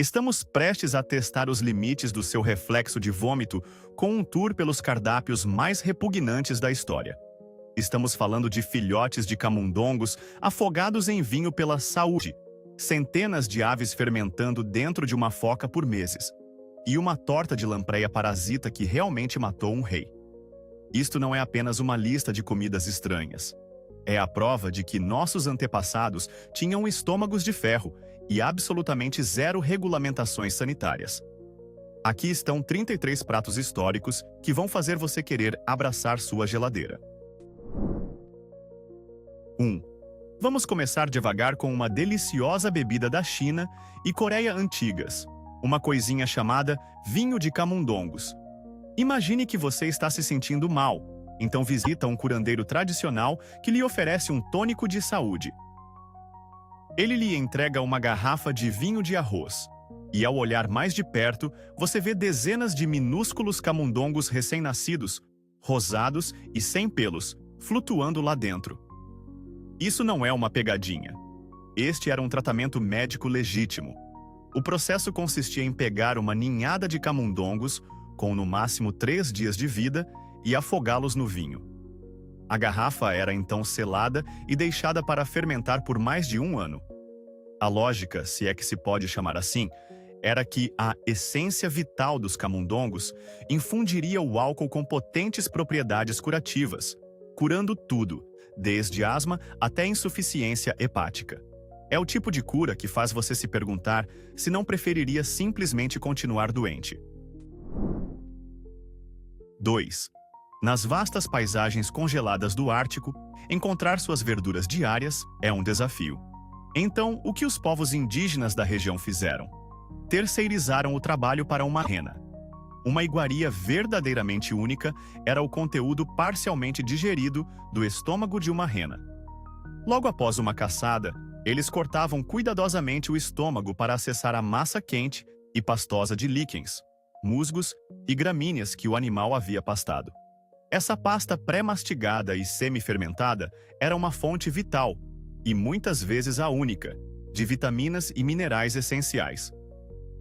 Estamos prestes a testar os limites do seu reflexo de vômito com um tour pelos cardápios mais repugnantes da história. Estamos falando de filhotes de camundongos afogados em vinho pela saúde, centenas de aves fermentando dentro de uma foca por meses, e uma torta de lampreia parasita que realmente matou um rei. Isto não é apenas uma lista de comidas estranhas. É a prova de que nossos antepassados tinham estômagos de ferro e absolutamente zero regulamentações sanitárias. Aqui estão 33 pratos históricos que vão fazer você querer abraçar sua geladeira. 1. Vamos começar devagar com uma deliciosa bebida da China e Coreia antigas, uma coisinha chamada vinho de camundongos. Imagine que você está se sentindo mal, então visita um curandeiro tradicional que lhe oferece um tônico de saúde. Ele lhe entrega uma garrafa de vinho de arroz, e ao olhar mais de perto, você vê dezenas de minúsculos camundongos recém-nascidos, rosados e sem pelos, flutuando lá dentro. Isso não é uma pegadinha. Este era um tratamento médico legítimo. O processo consistia em pegar uma ninhada de camundongos, com no máximo 3 dias de vida, e afogá-los no vinho. A garrafa era então selada e deixada para fermentar por mais de 1 ano. A lógica, se é que se pode chamar assim, era que a essência vital dos camundongos infundiria o álcool com potentes propriedades curativas, curando tudo, desde asma até insuficiência hepática. É o tipo de cura que faz você se perguntar se não preferiria simplesmente continuar doente. 2. Nas vastas paisagens congeladas do Ártico, encontrar suas verduras diárias é um desafio. Então, o que os povos indígenas da região fizeram? Terceirizaram o trabalho para uma rena. Uma iguaria verdadeiramente única era o conteúdo parcialmente digerido do estômago de uma rena. Logo após uma caçada, eles cortavam cuidadosamente o estômago para acessar a massa quente e pastosa de líquens, musgos e gramíneas que o animal havia pastado. Essa pasta pré-mastigada e semi-fermentada era uma fonte vital, e muitas vezes a única, de vitaminas e minerais essenciais.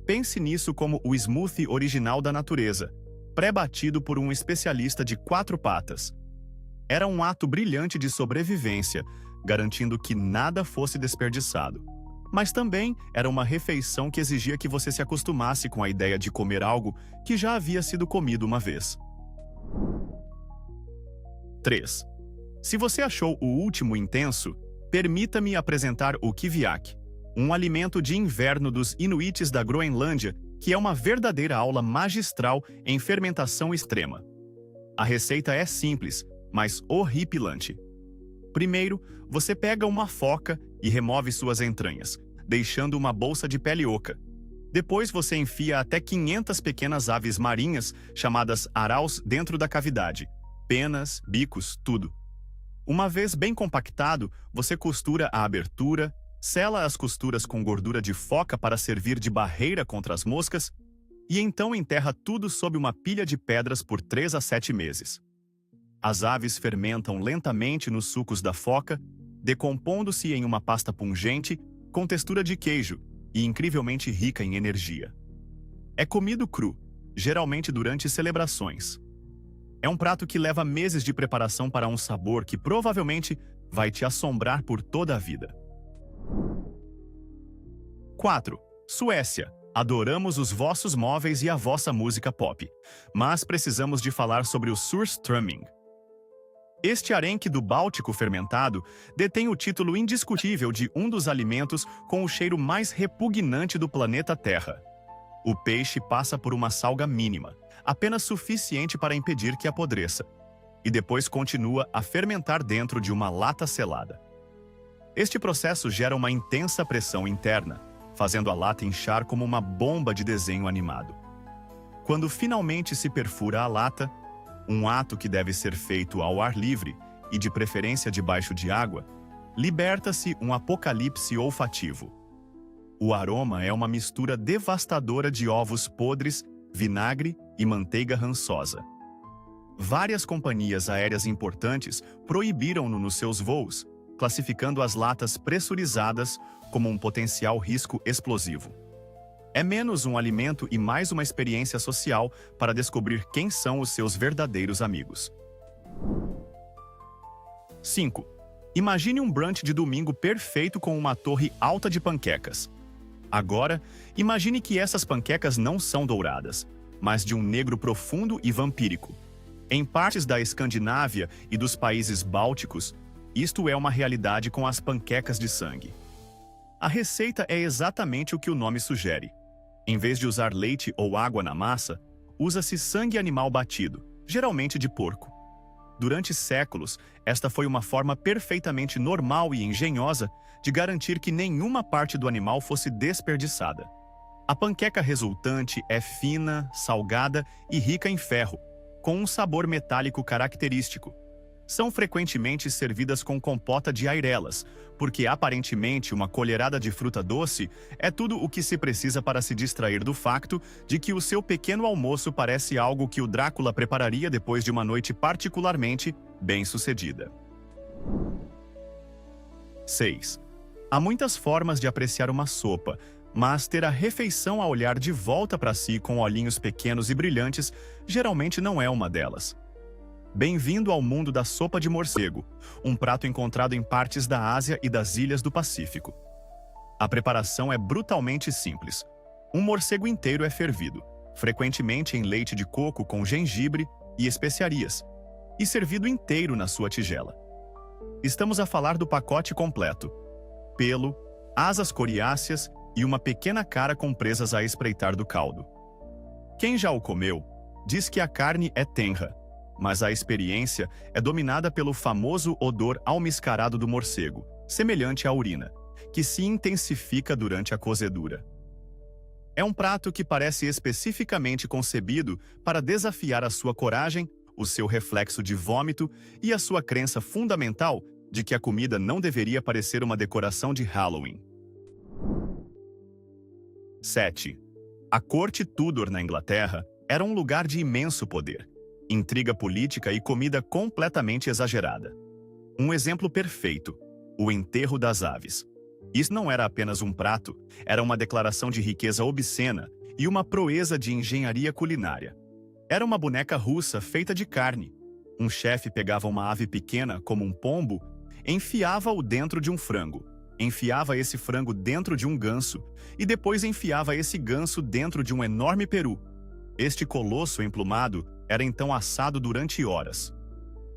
Pense nisso como o smoothie original da natureza, pré-batido por um especialista de 4 patas. Era um ato brilhante de sobrevivência, garantindo que nada fosse desperdiçado. Mas também era uma refeição que exigia que você se acostumasse com a ideia de comer algo que já havia sido comido uma vez. 3. Se você achou o último intenso, permita-me apresentar o kiviak, um alimento de inverno dos Inuites da Groenlândia, que é uma verdadeira aula magistral em fermentação extrema. A receita é simples, mas horripilante. Primeiro, você pega uma foca e remove suas entranhas, deixando uma bolsa de pele oca. Depois você enfia até 500 pequenas aves marinhas, chamadas araus, dentro da cavidade. Penas, bicos, tudo. Uma vez bem compactado, você costura a abertura, sela as costuras com gordura de foca para servir de barreira contra as moscas, e então enterra tudo sob uma pilha de pedras por 3 a 7 meses. As aves fermentam lentamente nos sucos da foca, decompondo-se em uma pasta pungente, com textura de queijo e incrivelmente rica em energia. É comido cru, geralmente durante celebrações. É um prato que leva meses de preparação para um sabor que provavelmente vai te assombrar por toda a vida. 4. Suécia. Adoramos os vossos móveis e a vossa música pop, mas precisamos de falar sobre o surströmming. Este arenque do Báltico fermentado detém o título indiscutível de um dos alimentos com o cheiro mais repugnante do planeta Terra. O peixe passa por uma salga mínima, apenas suficiente para impedir que apodreça, e depois continua a fermentar dentro de uma lata selada. Este processo gera uma intensa pressão interna, fazendo a lata inchar como uma bomba de desenho animado. Quando finalmente se perfura a lata, um ato que deve ser feito ao ar livre e de preferência debaixo de água, liberta-se um apocalipse olfativo. O aroma é uma mistura devastadora de ovos podres, vinagre e manteiga rançosa. Várias companhias aéreas importantes proibiram-no nos seus voos, classificando as latas pressurizadas como um potencial risco explosivo. É menos um alimento e mais uma experiência social para descobrir quem são os seus verdadeiros amigos. 5. Imagine um brunch de domingo perfeito com uma torre alta de panquecas. Agora, imagine que essas panquecas não são douradas, mas de um negro profundo e vampírico. Em partes da Escandinávia e dos países bálticos, isto é uma realidade com as panquecas de sangue. A receita é exatamente o que o nome sugere. Em vez de usar leite ou água na massa, usa-se sangue animal batido, geralmente de porco. Durante séculos, esta foi uma forma perfeitamente normal e engenhosa de garantir que nenhuma parte do animal fosse desperdiçada. A panqueca resultante é fina, salgada e rica em ferro, com um sabor metálico característico. São frequentemente servidas com compota de airelas, porque aparentemente uma colherada de fruta doce é tudo o que se precisa para se distrair do facto de que o seu pequeno almoço parece algo que o Drácula prepararia depois de uma noite particularmente bem-sucedida. 6. Há muitas formas de apreciar uma sopa, mas ter a refeição a olhar de volta para si com olhinhos pequenos e brilhantes geralmente não é uma delas. Bem-vindo ao mundo da sopa de morcego, um prato encontrado em partes da Ásia e das ilhas do Pacífico. A preparação é brutalmente simples. Um morcego inteiro é fervido, frequentemente em leite de coco com gengibre e especiarias, e servido inteiro na sua tigela. Estamos a falar do pacote completo: pelo, asas coriáceas e uma pequena cara com presas a espreitar do caldo. Quem já o comeu diz que a carne é tenra, mas a experiência é dominada pelo famoso odor almiscarado do morcego, semelhante à urina, que se intensifica durante a cozedura. É um prato que parece especificamente concebido para desafiar a sua coragem, o seu reflexo de vômito e a sua crença fundamental de que a comida não deveria parecer uma decoração de Halloween. 7. A corte Tudor na Inglaterra era um lugar de imenso poder, intriga política e comida completamente exagerada. Um exemplo perfeito: o enterro das aves. Isso não era apenas um prato, era uma declaração de riqueza obscena e uma proeza de engenharia culinária. Era uma boneca russa feita de carne. Um chefe pegava uma ave pequena, como um pombo, enfiava-o dentro de um frango, enfiava esse frango dentro de um ganso e depois enfiava esse ganso dentro de um enorme peru. Este colosso emplumado era então assado durante horas.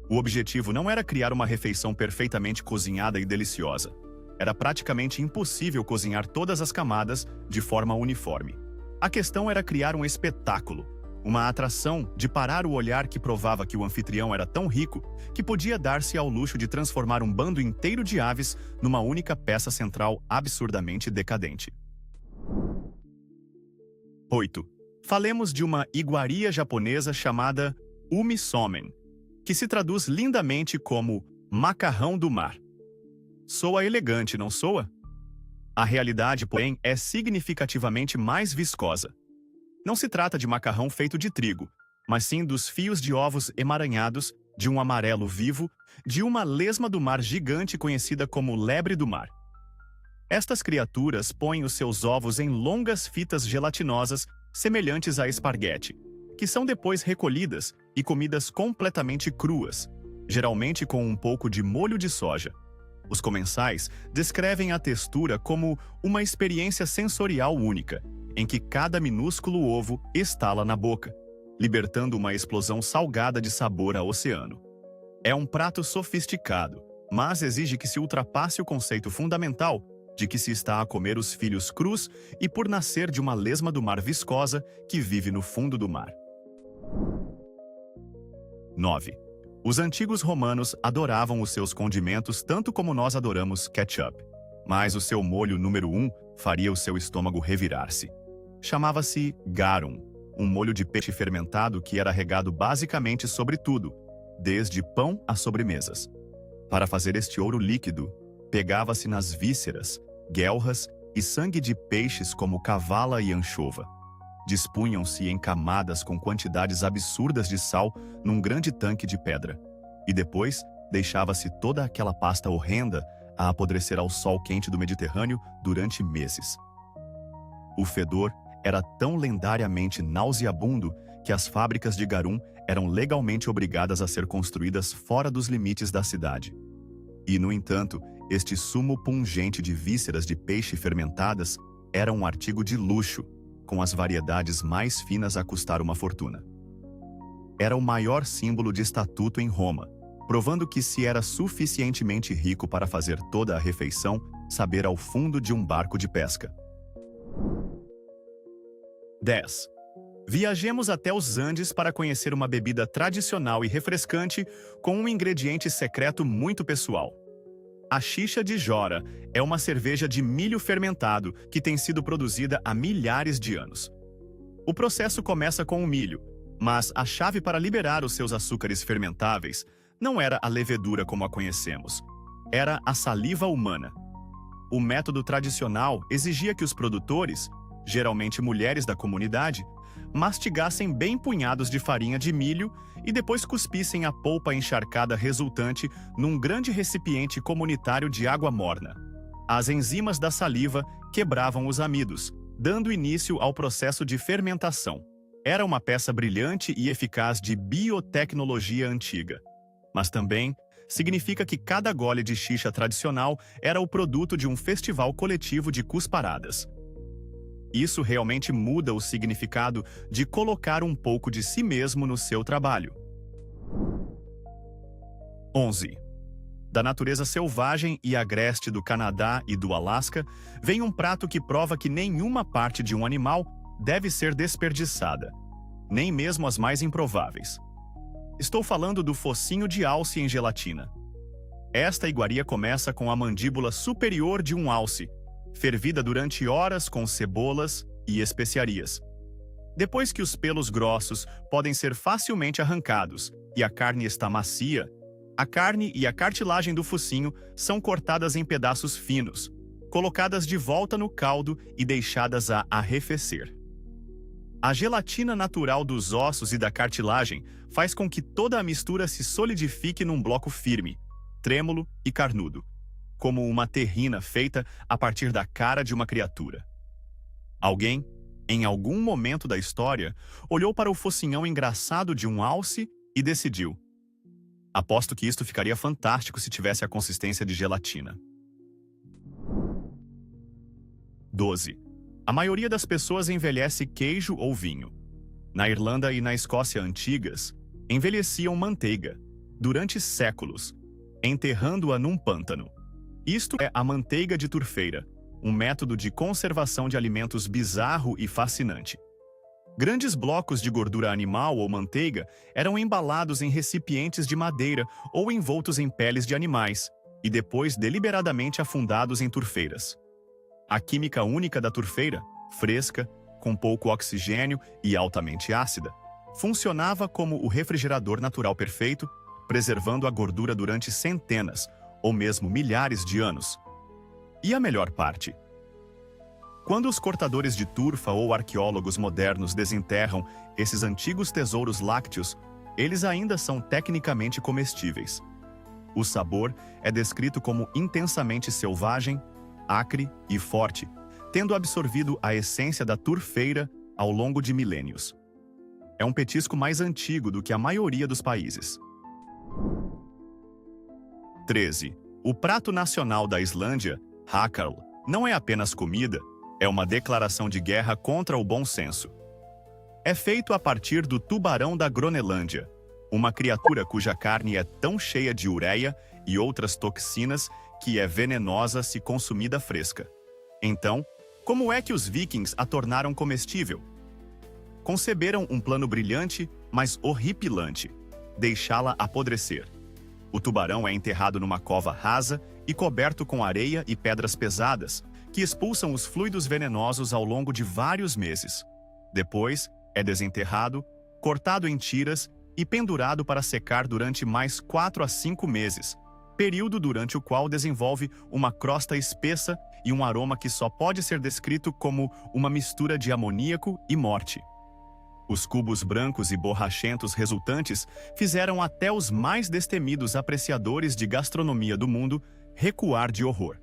O objetivo não era criar uma refeição perfeitamente cozinhada e deliciosa. Era praticamente impossível cozinhar todas as camadas de forma uniforme. A questão era criar um espetáculo, uma atração de parar o olhar que provava que o anfitrião era tão rico que podia dar-se ao luxo de transformar um bando inteiro de aves numa única peça central absurdamente decadente. 8. Falemos de uma iguaria japonesa chamada umisomen, que se traduz lindamente como macarrão do mar. Soa elegante, não soa? A realidade, porém, é significativamente mais viscosa. Não se trata de macarrão feito de trigo, mas sim dos fios de ovos emaranhados, de um amarelo vivo, de uma lesma do mar gigante conhecida como lebre do mar. Estas criaturas põem os seus ovos em longas fitas gelatinosas semelhantes a esparguete, que são depois recolhidas e comidas completamente cruas, geralmente com um pouco de molho de soja. Os comensais descrevem a textura como uma experiência sensorial única, em que cada minúsculo ovo estala na boca, libertando uma explosão salgada de sabor a oceano. É um prato sofisticado, mas exige que se ultrapasse o conceito fundamental de que se está a comer os filhos crus e por nascer de uma lesma do mar viscosa que vive no fundo do mar. 9. Os antigos romanos adoravam os seus condimentos tanto como nós adoramos ketchup, mas o seu molho número 1 faria o seu estômago revirar-se. Chamava-se garum, um molho de peixe fermentado que era regado basicamente sobre tudo, desde pão a sobremesas. Para fazer este ouro líquido, pegava-se nas vísceras, guelras e sangue de peixes como cavala e anchova. Dispunham-se em camadas com quantidades absurdas de sal num grande tanque de pedra. E depois, deixava-se toda aquela pasta horrenda a apodrecer ao sol quente do Mediterrâneo durante meses. O fedor era tão lendariamente nauseabundo que as fábricas de garum eram legalmente obrigadas a ser construídas fora dos limites da cidade. E, no entanto, este sumo pungente de vísceras de peixe fermentadas era um artigo de luxo, com as variedades mais finas a custar uma fortuna. Era o maior símbolo de estatuto em Roma, provando que se era suficientemente rico para fazer toda a refeição saber ao fundo de um barco de pesca. 10. Viajemos até os Andes para conhecer uma bebida tradicional e refrescante com um ingrediente secreto muito pessoal. A xixa de Jora é uma cerveja de milho fermentado que tem sido produzida há milhares de anos. O processo começa com o milho, mas a chave para liberar os seus açúcares fermentáveis não era a levedura como a conhecemos, era a saliva humana. O método tradicional exigia que os produtores, geralmente mulheres da comunidade, mastigassem bem punhados de farinha de milho e depois cuspissem a polpa encharcada resultante num grande recipiente comunitário de água morna. As enzimas da saliva quebravam os amidos, dando início ao processo de fermentação. Era uma peça brilhante e eficaz de biotecnologia antiga. Mas também significa que cada gole de xixa tradicional era o produto de um festival coletivo de cusparadas. Isso realmente muda o significado de colocar um pouco de si mesmo no seu trabalho. 11. Da natureza selvagem e agreste do Canadá e do Alasca, vem um prato que prova que nenhuma parte de um animal deve ser desperdiçada, nem mesmo as mais improváveis. Estou falando do focinho de alce em gelatina. Esta iguaria começa com a mandíbula superior de um alce, fervida durante horas com cebolas e especiarias. Depois que os pelos grossos podem ser facilmente arrancados e a carne está macia, a carne e a cartilagem do focinho são cortadas em pedaços finos, colocadas de volta no caldo e deixadas a arrefecer. A gelatina natural dos ossos e da cartilagem faz com que toda a mistura se solidifique num bloco firme, trêmulo e carnudo, como uma terrina feita a partir da cara de uma criatura. Alguém, em algum momento da história, olhou para o focinhão engraçado de um alce e decidiu: aposto que isto ficaria fantástico se tivesse a consistência de gelatina. 12. A maioria das pessoas envelhece queijo ou vinho. Na Irlanda e na Escócia antigas, envelheciam manteiga, durante séculos, enterrando-a num pântano. Isto é a manteiga de turfeira, um método de conservação de alimentos bizarro e fascinante. Grandes blocos de gordura animal ou manteiga eram embalados em recipientes de madeira ou envoltos em peles de animais, e depois deliberadamente afundados em turfeiras. A química única da turfeira, fresca, com pouco oxigênio e altamente ácida, funcionava como o refrigerador natural perfeito, preservando a gordura durante centenas ou mesmo milhares de anos. E a melhor parte? Quando os cortadores de turfa ou arqueólogos modernos desenterram esses antigos tesouros lácteos, eles ainda são tecnicamente comestíveis. O sabor é descrito como intensamente selvagem, acre e forte, tendo absorvido a essência da turfeira ao longo de milênios. É um petisco mais antigo do que a maioria dos países. 13. O prato nacional da Islândia, hakkarl, não é apenas comida, é uma declaração de guerra contra o bom senso. É feito a partir do tubarão da Groenlândia, uma criatura cuja carne é tão cheia de ureia e outras toxinas que é venenosa se consumida fresca. Então, como é que os vikings a tornaram comestível? Conceberam um plano brilhante, mas horripilante: deixá-la apodrecer. O tubarão é enterrado numa cova rasa e coberto com areia e pedras pesadas, que expulsam os fluidos venenosos ao longo de vários meses. Depois, é desenterrado, cortado em tiras e pendurado para secar durante mais 4 a 5 meses, período durante o qual desenvolve uma crosta espessa e um aroma que só pode ser descrito como uma mistura de amoníaco e morte. Os cubos brancos e borrachentos resultantes fizeram até os mais destemidos apreciadores de gastronomia do mundo recuar de horror.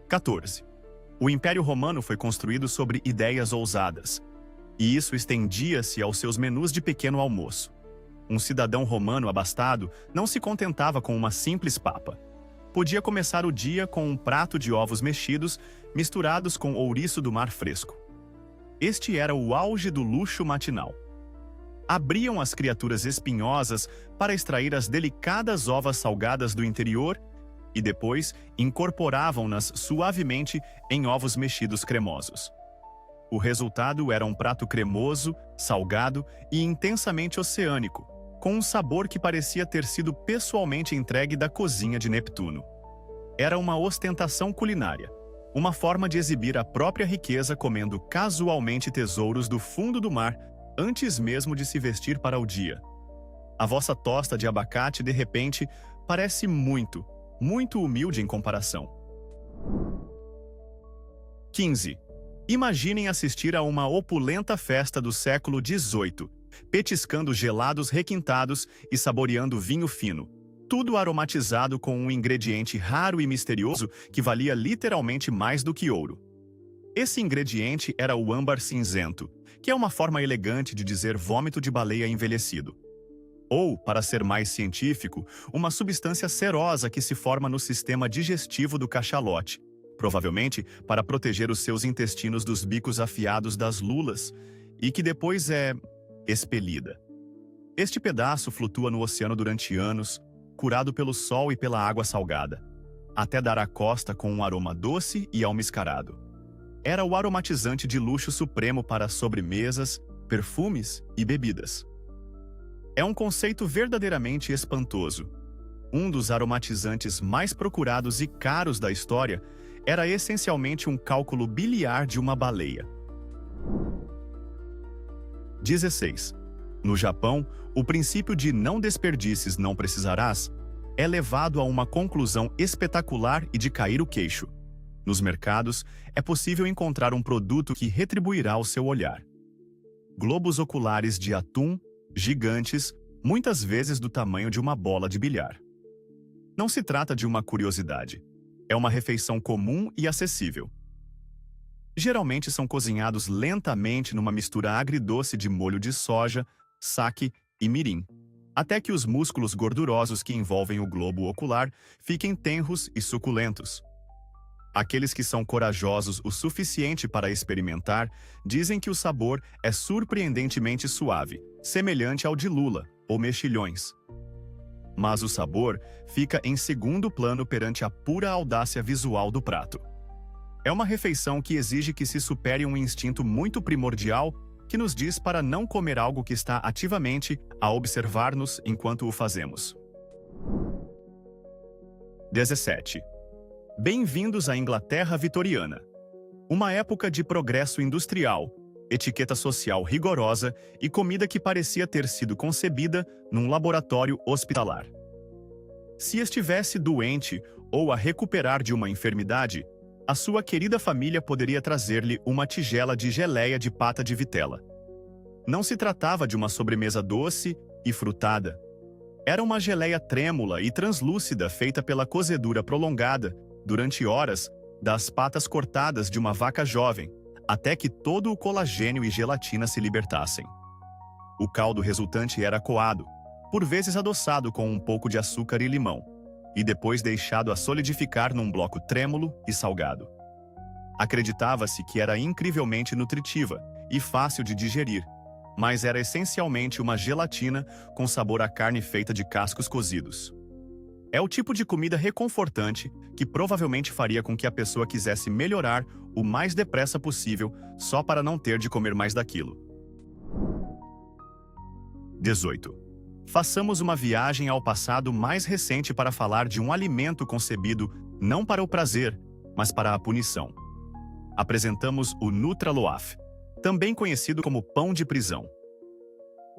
14. O Império Romano foi construído sobre ideias ousadas, e isso estendia-se aos seus menus de pequeno almoço. Um cidadão romano abastado não se contentava com uma simples papa. Podia começar o dia com um prato de ovos mexidos misturados com ouriço do mar fresco. Este era o auge do luxo matinal. Abriam as criaturas espinhosas para extrair as delicadas ovas salgadas do interior e depois incorporavam-nas suavemente em ovos mexidos cremosos. O resultado era um prato cremoso, salgado e intensamente oceânico, com um sabor que parecia ter sido pessoalmente entregue da cozinha de Neptuno. Era uma ostentação culinária, uma forma de exibir a própria riqueza comendo casualmente tesouros do fundo do mar antes mesmo de se vestir para o dia. A vossa tosta de abacate, de repente, parece muito humilde em comparação. 15. Imaginem assistir a uma opulenta festa do século XVIII, petiscando gelados requintados e saboreando vinho fino, tudo aromatizado com um ingrediente raro e misterioso que valia literalmente mais do que ouro. Esse ingrediente era o âmbar cinzento, que é uma forma elegante de dizer vômito de baleia envelhecido. Ou, para ser mais científico, uma substância cerosa que se forma no sistema digestivo do cachalote, provavelmente para proteger os seus intestinos dos bicos afiados das lulas, e que depois é expelida. Este pedaço flutua no oceano durante anos, curado pelo sol e pela água salgada, até dar à costa com um aroma doce e almiscarado. Era o aromatizante de luxo supremo para sobremesas, perfumes e bebidas. É um conceito verdadeiramente espantoso. Um dos aromatizantes mais procurados e caros da história era essencialmente um cálculo biliar de uma baleia. 16. No Japão, o princípio de não desperdices, não precisarás é levado a uma conclusão espetacular e de cair o queixo. Nos mercados, é possível encontrar um produto que retribuirá o seu olhar. Globos oculares de atum, gigantes, muitas vezes do tamanho de uma bola de bilhar. Não se trata de uma curiosidade. É uma refeição comum e acessível. Geralmente são cozinhados lentamente numa mistura agridoce de molho de soja, sake e mirim, até que os músculos gordurosos que envolvem o globo ocular fiquem tenros e suculentos. Aqueles que são corajosos o suficiente para experimentar dizem que o sabor é surpreendentemente suave, semelhante ao de lula ou mexilhões. Mas o sabor fica em segundo plano perante a pura audácia visual do prato. É uma refeição que exige que se supere um instinto muito primordial que nos diz para não comer algo que está ativamente a observar-nos enquanto o fazemos. 17. Bem-vindos à Inglaterra vitoriana. Uma época de progresso industrial, etiqueta social rigorosa e comida que parecia ter sido concebida num laboratório hospitalar. Se estivesse doente ou a recuperar de uma enfermidade, a sua querida família poderia trazer-lhe uma tigela de geleia de pata de vitela. Não se tratava de uma sobremesa doce e frutada. Era uma geleia trêmula e translúcida feita pela cozedura prolongada, durante horas, das patas cortadas de uma vaca jovem, até que todo o colagênio e gelatina se libertassem. O caldo resultante era coado, por vezes adoçado com um pouco de açúcar e limão, e depois deixado a solidificar num bloco trêmulo e salgado. Acreditava-se que era incrivelmente nutritiva e fácil de digerir, mas era essencialmente uma gelatina com sabor a carne feita de cascos cozidos. É o tipo de comida reconfortante que provavelmente faria com que a pessoa quisesse melhorar o mais depressa possível só para não ter de comer mais daquilo. 18. Façamos uma viagem ao passado mais recente para falar de um alimento concebido não para o prazer, mas para a punição. Apresentamos o Nutraloaf, também conhecido como pão de prisão.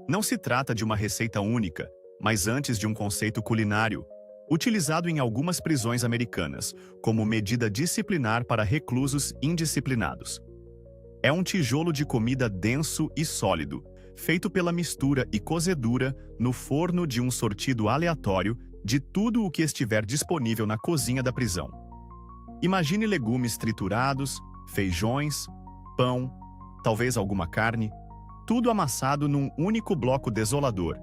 Não se trata de uma receita única, mas antes de um conceito culinário, utilizado em algumas prisões americanas, como medida disciplinar para reclusos indisciplinados. É um tijolo de comida denso e sólido, feito pela mistura e cozedura no forno de um sortido aleatório de tudo o que estiver disponível na cozinha da prisão. Imagine legumes triturados, feijões, pão, talvez alguma carne, tudo amassado num único bloco desolador,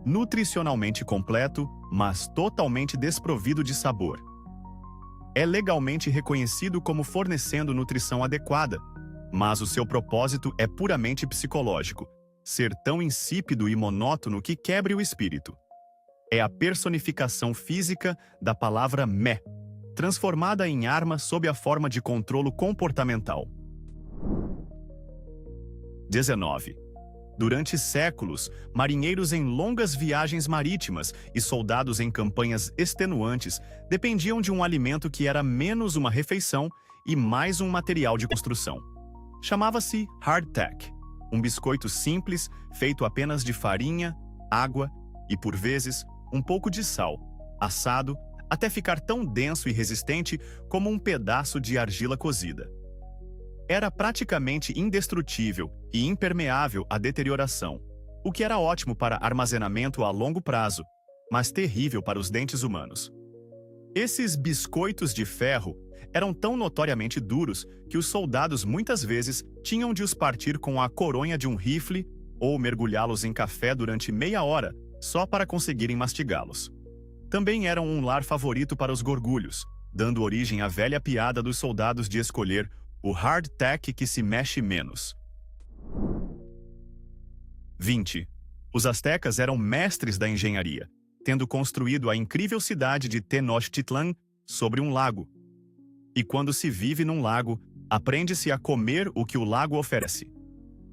nutricionalmente completo, mas totalmente desprovido de sabor. É legalmente reconhecido como fornecendo nutrição adequada, mas o seu propósito é puramente psicológico, ser tão insípido e monótono que quebre o espírito. É a personificação física da palavra mé, transformada em arma sob a forma de controlo comportamental. 19. Durante séculos, marinheiros em longas viagens marítimas e soldados em campanhas extenuantes dependiam de um alimento que era menos uma refeição e mais um material de construção. Chamava-se hardtack, um biscoito simples feito apenas de farinha, água e, por vezes, um pouco de sal, assado até ficar tão denso e resistente como um pedaço de argila cozida. Era praticamente indestrutível e impermeável à deterioração, o que era ótimo para armazenamento a longo prazo, mas terrível para os dentes humanos. Esses biscoitos de ferro eram tão notoriamente duros que os soldados muitas vezes tinham de os partir com a coronha de um rifle ou mergulhá-los em café durante meia hora só para conseguirem mastigá-los. Também eram um lar favorito para os gorgulhos, dando origem à velha piada dos soldados de escolher o hardtack que se mexe menos. 20. Os astecas eram mestres da engenharia, tendo construído a incrível cidade de Tenochtitlan sobre um lago. E quando se vive num lago, aprende-se a comer o que o lago oferece.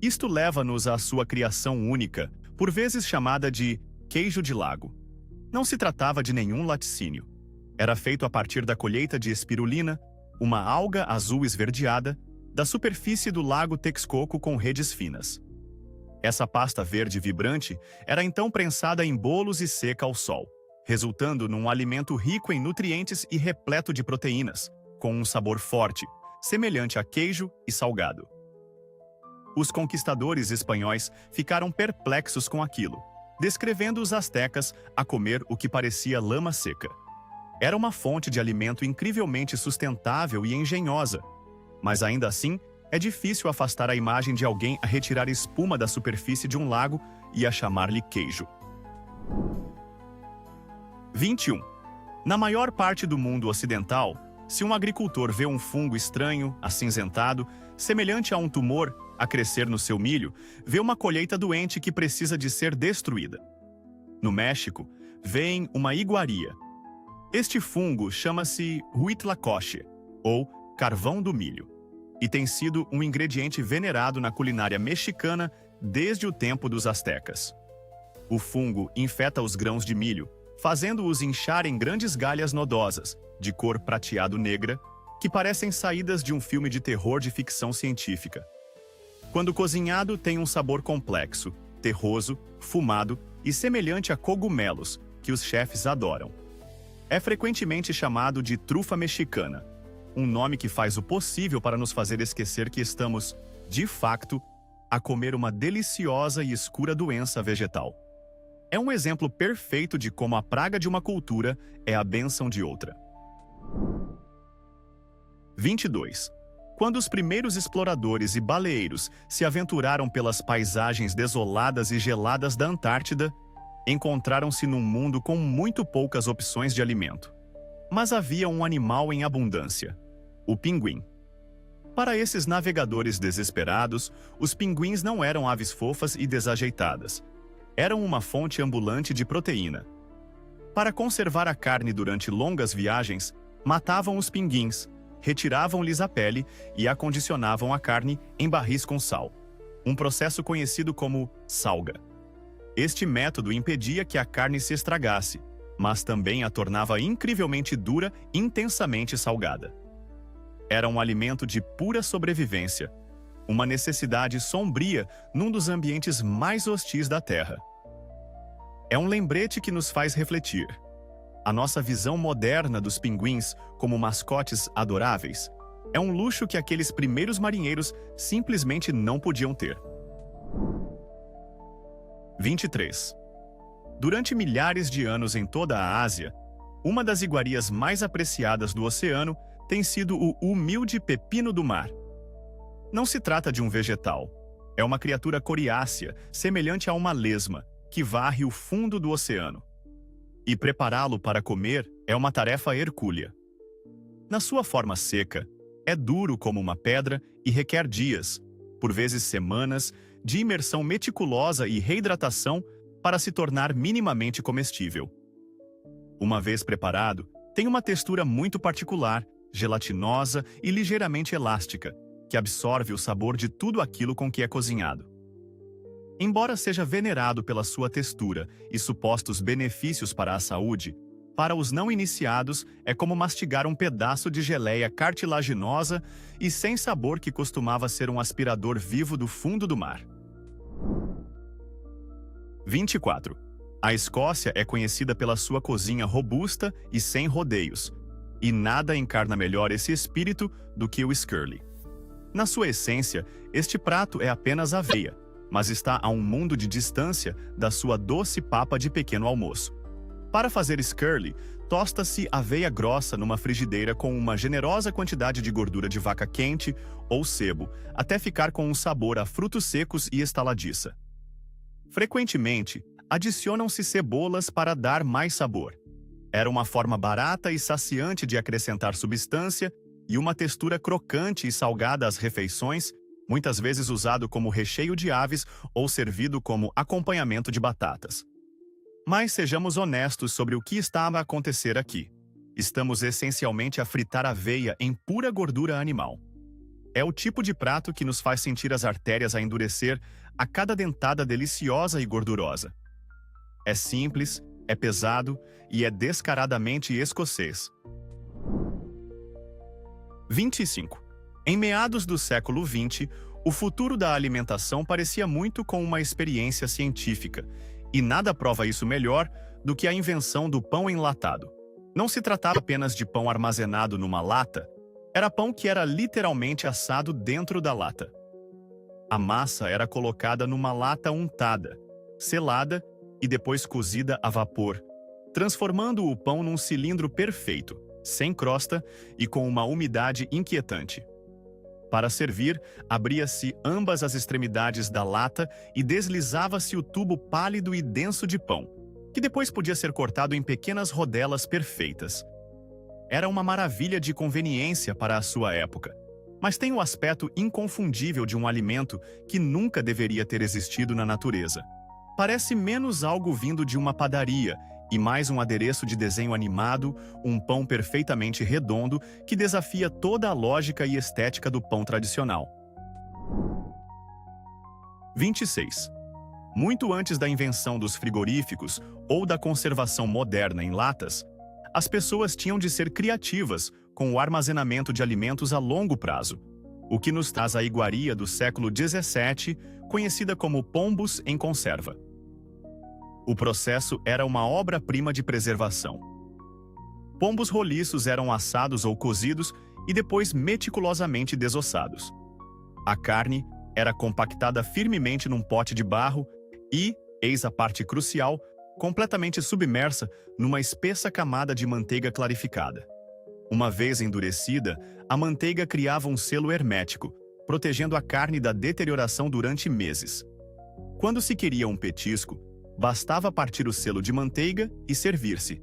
Isto leva-nos à sua criação única, por vezes chamada de queijo de lago. Não se tratava de nenhum laticínio. Era feito a partir da colheita de espirulina, uma alga azul esverdeada, da superfície do lago Texcoco com redes finas. Essa pasta verde vibrante era então prensada em bolos e seca ao sol, resultando num alimento rico em nutrientes e repleto de proteínas, com um sabor forte, semelhante a queijo e salgado. Os conquistadores espanhóis ficaram perplexos com aquilo, descrevendo os astecas a comer o que parecia lama seca. Era uma fonte de alimento incrivelmente sustentável e engenhosa, mas ainda assim é difícil afastar a imagem de alguém a retirar espuma da superfície de um lago e a chamar-lhe queijo. 21. Na maior parte do mundo ocidental, se um agricultor vê um fungo estranho, acinzentado, semelhante a um tumor, a crescer no seu milho, vê uma colheita doente que precisa de ser destruída. No México, vêem uma iguaria. Este fungo chama-se huitlacoche, ou carvão do milho, e tem sido um ingrediente venerado na culinária mexicana desde o tempo dos astecas. O fungo infeta os grãos de milho, fazendo-os inchar em grandes galhas nodosas, de cor prateado-negra, que parecem saídas de um filme de terror de ficção científica. Quando cozinhado, tem um sabor complexo, terroso, fumado e semelhante a cogumelos, que os chefes adoram. É frequentemente chamado de trufa mexicana, um nome que faz o possível para nos fazer esquecer que estamos, de facto, a comer uma deliciosa e escura doença vegetal. É um exemplo perfeito de como a praga de uma cultura é a bênção de outra. 22. Quando os primeiros exploradores e baleeiros se aventuraram pelas paisagens desoladas e geladas da Antártida, encontraram-se num mundo com muito poucas opções de alimento. Mas havia um animal em abundância: o pinguim. Para esses navegadores desesperados, os pinguins não eram aves fofas e desajeitadas. Eram uma fonte ambulante de proteína. Para conservar a carne durante longas viagens, matavam os pinguins, retiravam-lhes a pele e acondicionavam a carne em barris com sal, um processo conhecido como salga. Este método impedia que a carne se estragasse, mas também a tornava incrivelmente dura e intensamente salgada. Era um alimento de pura sobrevivência, uma necessidade sombria num dos ambientes mais hostis da Terra. É um lembrete que nos faz refletir. A nossa visão moderna dos pinguins como mascotes adoráveis é um luxo que aqueles primeiros marinheiros simplesmente não podiam ter. 23. Durante milhares de anos em toda a Ásia, uma das iguarias mais apreciadas do oceano tem sido o humilde pepino do mar, Não se trata de um vegetal. É uma criatura coriácea, semelhante a uma lesma, que varre o fundo do oceano. E prepará-lo para comer é uma tarefa hercúlea. Na sua forma seca, é duro como uma pedra e requer dias, por vezes semanas, de imersão meticulosa e reidratação para se tornar minimamente comestível. Uma vez preparado, tem uma textura muito particular, gelatinosa e ligeiramente elástica, que absorve o sabor de tudo aquilo com que é cozinhado. Embora seja venerado pela sua textura e supostos benefícios para a saúde, para os não iniciados é como mastigar um pedaço de geleia cartilaginosa e sem sabor que costumava ser um aspirador vivo do fundo do mar. 24. A Escócia é conhecida pela sua cozinha robusta e sem rodeios, e nada encarna melhor esse espírito do que o Skirlie. Na sua essência, este prato é apenas aveia, mas está a um mundo de distância da sua doce papa de pequeno almoço. Para fazer Skirlie, tosta-se aveia grossa numa frigideira com uma generosa quantidade de gordura de vaca quente ou sebo, até ficar com um sabor a frutos secos e estaladiça. Frequentemente, adicionam-se cebolas para dar mais sabor. Era uma forma barata e saciante de acrescentar substância e uma textura crocante e salgada às refeições, muitas vezes usado como recheio de aves ou servido como acompanhamento de batatas. Mas sejamos honestos sobre o que estava a acontecer aqui. Estamos essencialmente a fritar aveia em pura gordura animal. É o tipo de prato que nos faz sentir as artérias a endurecer a cada dentada deliciosa e gordurosa. É simples, é pesado e é descaradamente escocês. 25. Em meados do século XX, o futuro da alimentação parecia muito com uma experiência científica, e nada prova isso melhor do que a invenção do pão enlatado. Não se tratava apenas de pão armazenado numa lata, era pão que era literalmente assado dentro da lata. A massa era colocada numa lata untada, selada e depois cozida a vapor, transformando o pão num cilindro perfeito, sem crosta e com uma umidade inquietante. Para servir, abria-se ambas as extremidades da lata e deslizava-se o tubo pálido e denso de pão, que depois podia ser cortado em pequenas rodelas perfeitas. Era uma maravilha de conveniência para a sua época, mas tem o aspecto inconfundível de um alimento que nunca deveria ter existido na natureza. Parece menos algo vindo de uma padaria e mais um adereço de desenho animado, um pão perfeitamente redondo que desafia toda a lógica e estética do pão tradicional. 26. Muito antes da invenção dos frigoríficos ou da conservação moderna em latas, as pessoas tinham de ser criativas com o armazenamento de alimentos a longo prazo, o que nos traz a iguaria do século XVII, conhecida como pombos em conserva. O processo era uma obra-prima de preservação. Pombos roliços eram assados ou cozidos e depois meticulosamente desossados. A carne era compactada firmemente num pote de barro e, eis a parte crucial, completamente submersa numa espessa camada de manteiga clarificada. Uma vez endurecida, a manteiga criava um selo hermético, protegendo a carne da deterioração durante meses. Quando se queria um petisco, bastava partir o selo de manteiga e servir-se.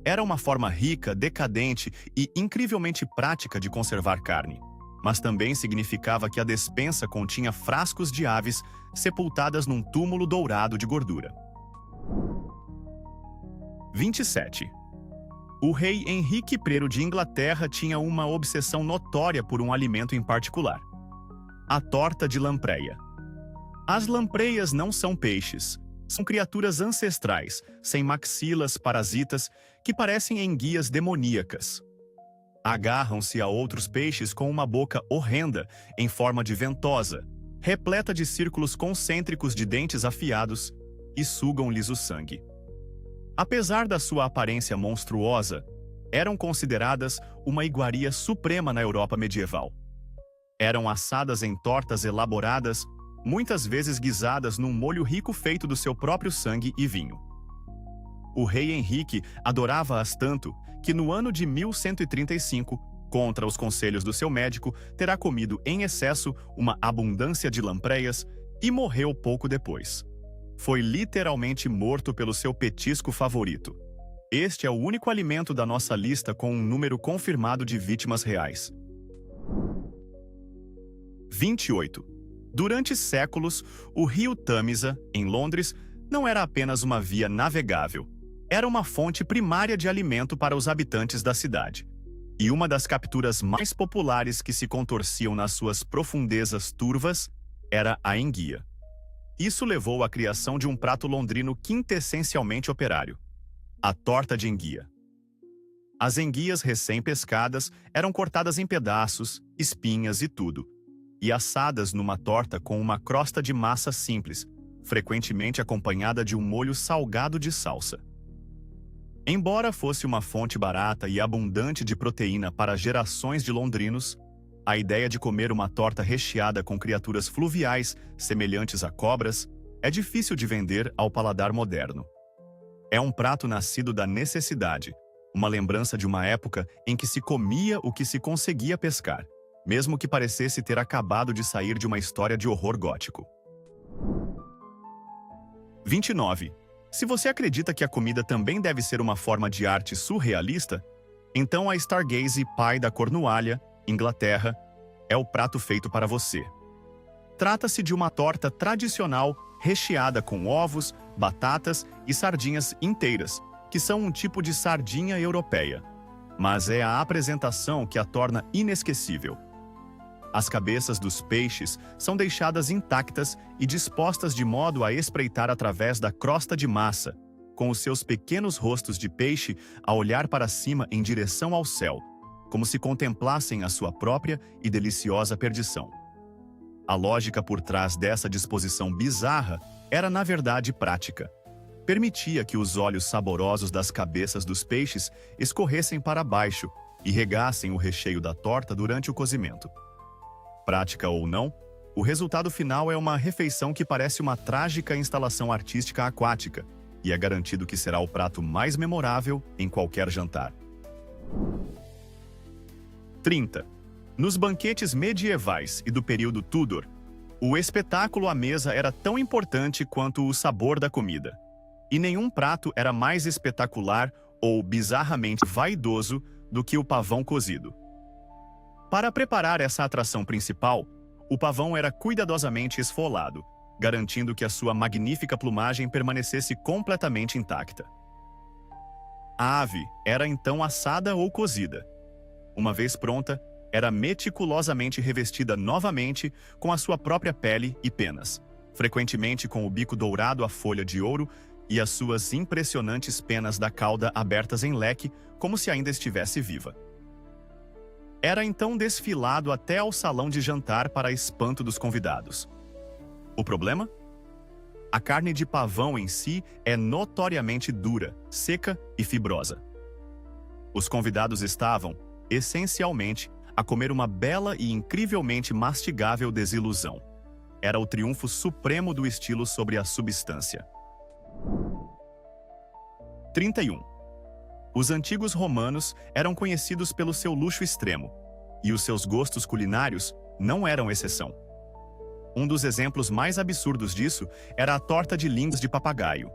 Era uma forma rica, decadente e incrivelmente prática de conservar carne, mas também significava que a despensa continha frascos de aves sepultadas num túmulo dourado de gordura. 27. O rei Henrique I de Inglaterra tinha uma obsessão notória por um alimento em particular: a torta de lampreia. As lampreias não são peixes. São criaturas ancestrais, sem maxilas parasitas, que parecem enguias demoníacas. Agarram-se a outros peixes com uma boca horrenda, em forma de ventosa, repleta de círculos concêntricos de dentes afiados, e sugam-lhes o sangue. Apesar da sua aparência monstruosa, eram consideradas uma iguaria suprema na Europa medieval. Eram assadas em tortas elaboradas, muitas vezes guisadas num molho rico feito do seu próprio sangue e vinho. O rei Henrique adorava-as tanto que, no ano de 1135, Contra os conselhos do seu médico, terá comido em excesso uma abundância de lampreias e morreu pouco depois. Foi literalmente morto pelo seu petisco favorito. Este é o único alimento da nossa lista com um número confirmado de vítimas reais. 28. Durante séculos, o rio Tâmisa, em Londres, não era apenas uma via navegável. Era uma fonte primária de alimento para os habitantes da cidade. E uma das capturas mais populares que se contorciam nas suas profundezas turvas era a enguia. Isso levou à criação de um prato londrino quintessencialmente operário: a torta de enguia. As enguias recém-pescadas eram cortadas em pedaços, espinhas e tudo, e assadas numa torta com uma crosta de massa simples, frequentemente acompanhada de um molho salgado de salsa. Embora fosse uma fonte barata e abundante de proteína para gerações de londrinos, a ideia de comer uma torta recheada com criaturas fluviais semelhantes a cobras é difícil de vender ao paladar moderno. É um prato nascido da necessidade, uma lembrança de uma época em que se comia o que se conseguia pescar, mesmo que parecesse ter acabado de sair de uma história de horror gótico. 29. Se você acredita que a comida também deve ser uma forma de arte surrealista, então a Stargaze Pie da Cornualha, Inglaterra, é o prato feito para você. Trata-se de uma torta tradicional recheada com ovos, batatas e sardinhas inteiras, que são um tipo de sardinha europeia. Mas é a apresentação que a torna inesquecível. As cabeças dos peixes são deixadas intactas e dispostas de modo a espreitar através da crosta de massa, com os seus pequenos rostos de peixe a olhar para cima em direção ao céu, como se contemplassem a sua própria e deliciosa perdição. A lógica por trás dessa disposição bizarra era, na verdade, prática. Permitia que os olhos saborosos das cabeças dos peixes escorressem para baixo e regassem o recheio da torta durante o cozimento. Prática ou não, o resultado final é uma refeição que parece uma trágica instalação artística aquática, e é garantido que será o prato mais memorável em qualquer jantar. 30. Nos banquetes medievais e do período Tudor, o espetáculo à mesa era tão importante quanto o sabor da comida. E nenhum prato era mais espetacular ou bizarramente vaidoso do que o pavão cozido. Para preparar essa atração principal, o pavão era cuidadosamente esfolado, garantindo que a sua magnífica plumagem permanecesse completamente intacta. A ave era então assada ou cozida. Uma vez pronta, era meticulosamente revestida novamente com a sua própria pele e penas, frequentemente com o bico dourado à folha de ouro e as suas impressionantes penas da cauda abertas em leque, como se ainda estivesse viva. Era então desfilado até ao salão de jantar para espanto dos convidados. O problema? A carne de pavão em si é notoriamente dura, seca e fibrosa. Os convidados estavam, essencialmente, a comer uma bela e incrivelmente mastigável desilusão. Era o triunfo supremo do estilo sobre a substância. 31. Os antigos romanos eram conhecidos pelo seu luxo extremo, e os seus gostos culinários não eram exceção. Um dos exemplos mais absurdos disso era a torta de línguas de papagaio.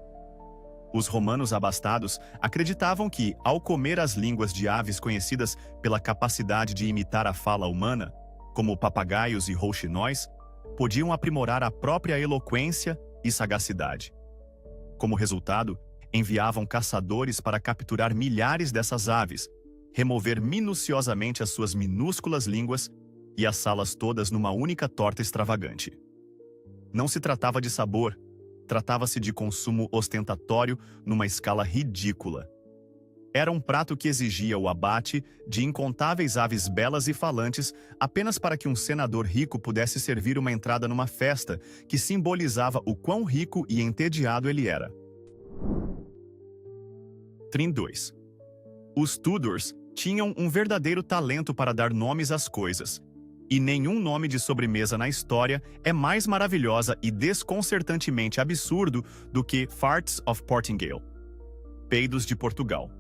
Os romanos abastados acreditavam que, ao comer as línguas de aves conhecidas pela capacidade de imitar a fala humana, como papagaios e rouxinóis, podiam aprimorar a própria eloquência e sagacidade. Como resultado, enviavam caçadores para capturar milhares dessas aves, remover minuciosamente as suas minúsculas línguas e assá-las todas numa única torta extravagante. Não se tratava de sabor, tratava-se de consumo ostentatório numa escala ridícula. Era um prato que exigia o abate de incontáveis aves belas e falantes apenas para que um senador rico pudesse servir uma entrada numa festa que simbolizava o quão rico e entediado ele era. 32. Os Tudors tinham um verdadeiro talento para dar nomes às coisas, e nenhum nome de sobremesa na história é mais maravilhosa e desconcertantemente absurdo do que Farts of Portingale, peidos de Portugal.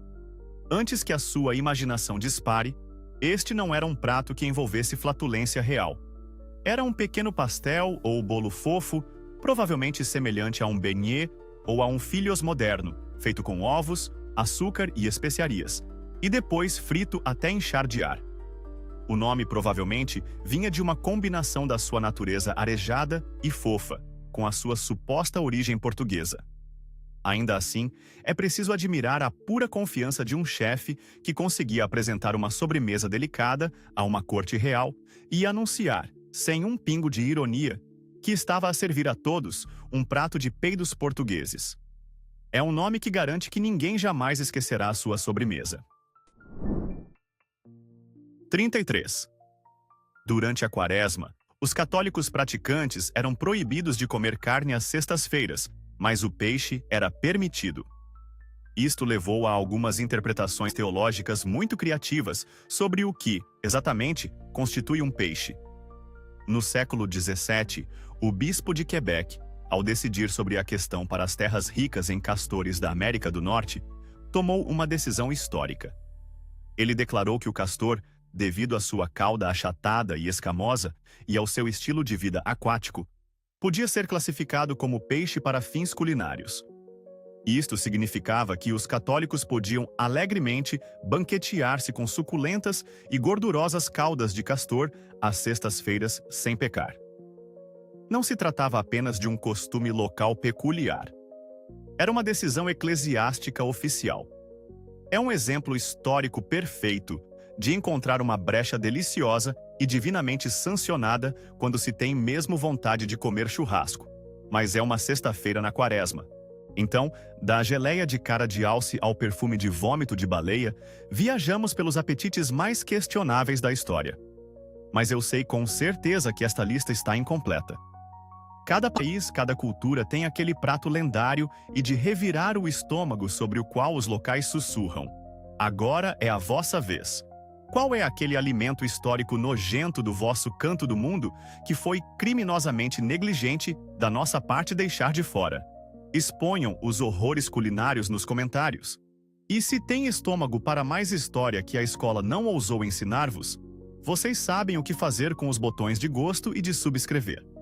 Antes que a sua imaginação dispare, Este não era um prato que envolvesse flatulência real. Era um pequeno pastel ou bolo fofo, provavelmente semelhante a um beignet ou a um filhos moderno, feito com ovos, açúcar e especiarias, e depois frito até inchar de ar. O nome provavelmente vinha de uma combinação da sua natureza arejada e fofa, com a sua suposta origem portuguesa. Ainda assim, é preciso admirar a pura confiança de um chefe que conseguia apresentar uma sobremesa delicada a uma corte real e anunciar, sem um pingo de ironia, que estava a servir a todos um prato de peidos portugueses. É um nome que garante que ninguém jamais esquecerá a sua sobremesa. 33. Durante a Quaresma, os católicos praticantes eram proibidos de comer carne às sextas-feiras, mas o peixe era permitido. Isto levou a algumas interpretações teológicas muito criativas sobre o que, exatamente, constitui um peixe. No século XVII, o bispo de Quebec, ao decidir sobre a questão para as terras ricas em castores da América do Norte, tomou uma decisão histórica. Ele declarou que o castor, devido à sua cauda achatada e escamosa e ao seu estilo de vida aquático, podia ser classificado como peixe para fins culinários. Isto significava que os católicos podiam alegremente banquetear-se com suculentas e gordurosas caudas de castor às sextas-feiras sem pecar. Não se tratava apenas de um costume local peculiar. Era uma decisão eclesiástica oficial. É um exemplo histórico perfeito de encontrar uma brecha deliciosa e divinamente sancionada quando se tem mesmo vontade de comer churrasco. Mas é uma sexta-feira na Quaresma. Então, da geleia de cara de alce ao perfume de vômito de baleia, viajamos pelos apetites mais questionáveis da história. Mas eu sei com certeza que esta lista está incompleta. Cada país, cada cultura tem aquele prato lendário e de revirar o estômago sobre o qual os locais sussurram. Agora é a vossa vez. Qual é aquele alimento histórico nojento do vosso canto do mundo que foi criminosamente negligente da nossa parte deixar de fora? Exponham os horrores culinários nos comentários. E se tem estômago para mais história que a escola não ousou ensinar-vos, vocês sabem o que fazer com os botões de gosto e de subscrever.